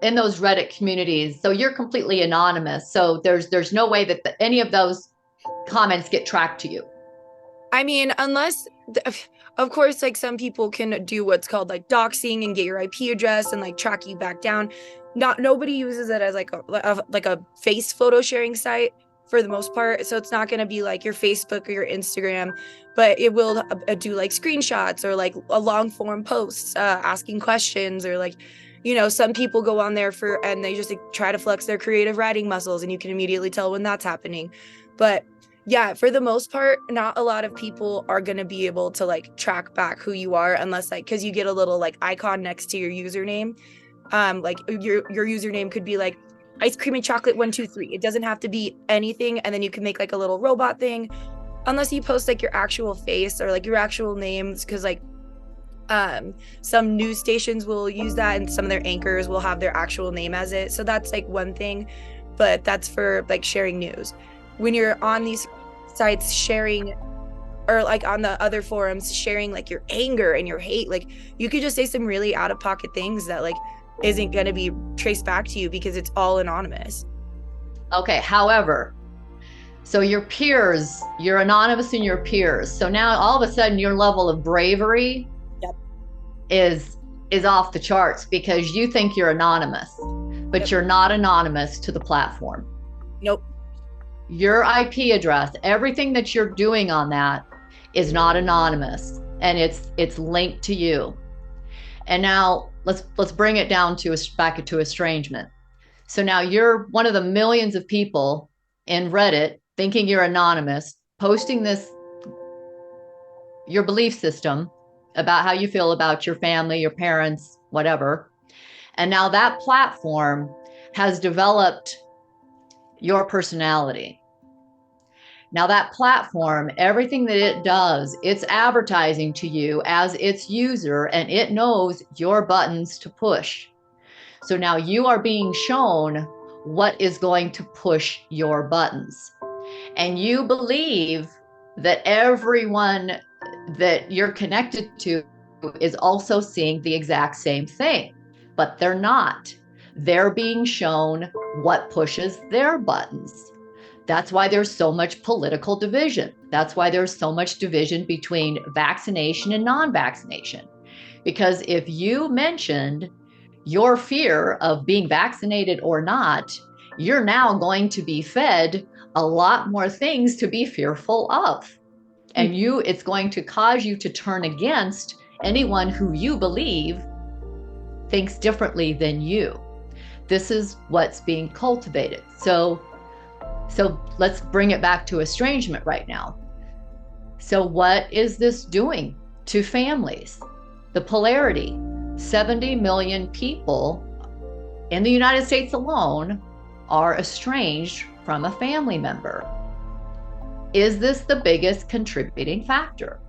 in those Reddit communities. So you're completely anonymous. So there's no way that any of those comments get tracked to you. I mean, unless, of course, like some people can do what's called like doxing and get your IP address and like track you back down. Not nobody uses it as like a face photo sharing site for the most part. So it's not going to be like your Facebook or your Instagram, but it will do like screenshots or like a long form posts asking questions or like, some people go on there for and they just like, try to flex their creative writing muscles, and you can immediately tell when that's happening. But yeah, for the most part, not a lot of people are going to be able to like track back who you are unless like cuz you get a little like icon next to your username. Like your username could be like ice cream and chocolate 123. It doesn't have to be anything, and then you can make like a little robot thing unless you post like your actual face or like your actual names, cuz like some news stations will use that and some of their anchors will have their actual name as it. So that's like one thing, but that's for like sharing news. When you're on these sites sharing, or like on the other forums sharing like your anger and your hate, like you could just say some really out of pocket things that like isn't going to be traced back to you because it's all anonymous. Okay. However, so your peers, you're anonymous in your peers. So now all of a sudden your level of bravery Yep. is off the charts because you think you're anonymous, but Yep. you're not anonymous to the platform. Nope. Your IP address, everything that you're doing on that is not anonymous, and it's linked to you. And now let's bring it down to back to estrangement. So now you're one of the millions of people in Reddit thinking you're anonymous, posting this your belief system about how you feel about your family, your parents, whatever. And now that platform has developed your personality. Now that platform, everything that it does, it's advertising to you as its user, and it knows your buttons to push. So now you are being shown what is going to push your buttons. And you believe that everyone that you're connected to is also seeing the exact same thing, but they're not. They're being shown what pushes their buttons. That's why there's so much political division. That's why there's so much division between vaccination and non-vaccination. Because if you mentioned your fear of being vaccinated or not, you're now going to be fed a lot more things to be fearful of. And it's going to cause you to turn against anyone who you believe thinks differently than you. This is what's being cultivated. So let's bring it back to estrangement right now. So what is this doing to families? The polarity. 70 million people in the United States alone are estranged from a family member. Is this the biggest contributing factor?